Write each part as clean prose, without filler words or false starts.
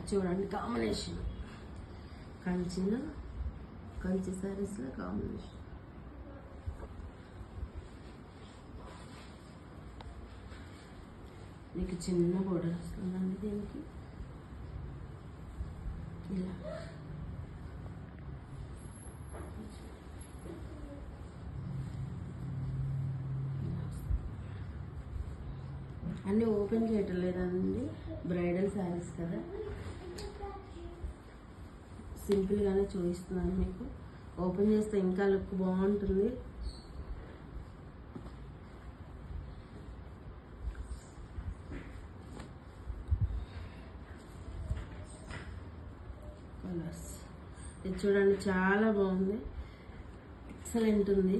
చూడండి కాంబినేషన్, కంచి శారీస్లో కాంబినేషన్. మీకు చిన్న బోర్డర్ వస్తుందండి దీనికి, ఇలా అన్నీ ఓపెన్ చేయటం లేదండి, బ్రైడల్ శారీస్ కదా, సింపుల్గానే చూపిస్తున్నాను మీకు. ఓపెన్ చేస్తే ఇంకా లుక్ బాగుంటుంది. కలర్స్ ఇది చూడండి, చాలా బాగుంది, ఎక్సలెంట్ ఉంది.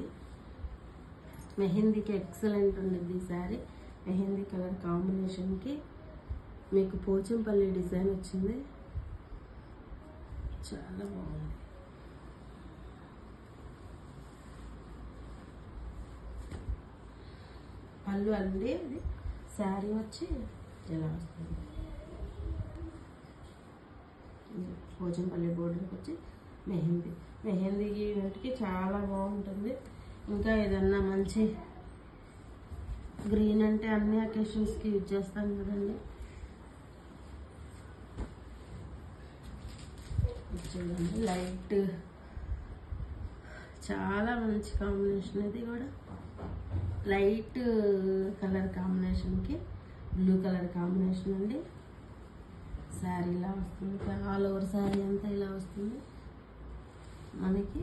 మెహందీకి ఎక్సలెంట్ ఉంది ఈ శారీ. మెహందీ కలర్ కాంబినేషన్కి మీకు పోచంపల్లి డిజైన్ వచ్చింది, చాలా బాగుంది. పళ్ళు అండి, అది శారీ వచ్చి ఎలా వస్తుంది, పోచంపల్లి బోర్డర్కి వచ్చి మెహందీ ఈవెంట్కి చాలా బాగుంటుంది. ఇంకా ఏదన్నా మంచి గ్రీన్ అంటే అన్ని అకేషన్స్కి యూజ్ చేస్తాం కదండి. చూడండి లైట్, చాలా మంచి కాంబినేషన్. ఇది కూడా లైట్ కలర్ కాంబినేషన్కి బ్లూ కలర్ కాంబినేషన్ అండి. శారీ ఇలా వస్తుంది, ఆల్ ఓవర్ శారీ అంతా ఇలా వస్తుంది మనకి.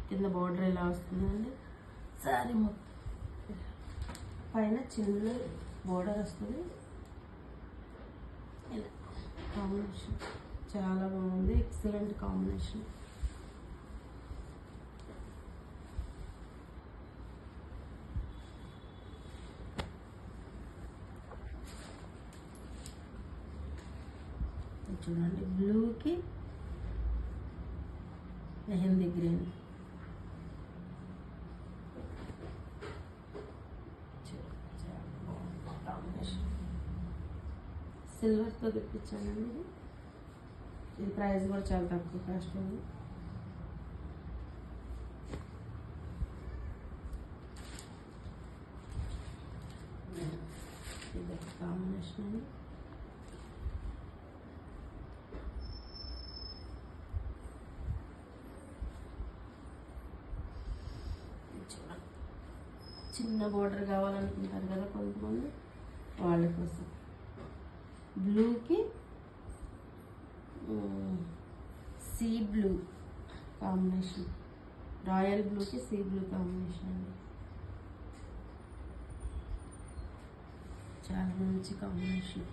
కింద బోర్డర్ ఇలా వస్తుందండి. శారీ మొత్తం పైన చిన్న బోర్డర్ వస్తుంది. ఇలా కాంబినేషన్ చాలా బాగుంది, ఎక్సలెంట్ కాంబినేషన్. చూడండి బ్లూకి మెహందీ గ్రీన్, సిల్వర్తో తెప్పించానండి. ఇది ప్రైస్ కూడా చాలా తక్కువ కాస్ట్ ఉంది. ఇది కాంబినేషన్ అండి. చిన్న బోర్డర్ కావాలనుకుంటారు కదా కొంతమంది, వాళ్ళ కోసం బ్లూకి సీ బ్లూ కాంబినేషన్, రాయల్ బ్లూకి సీ బ్లూ కాంబినేషన్ అండి. చాలా మంచి కాంబినేషన్.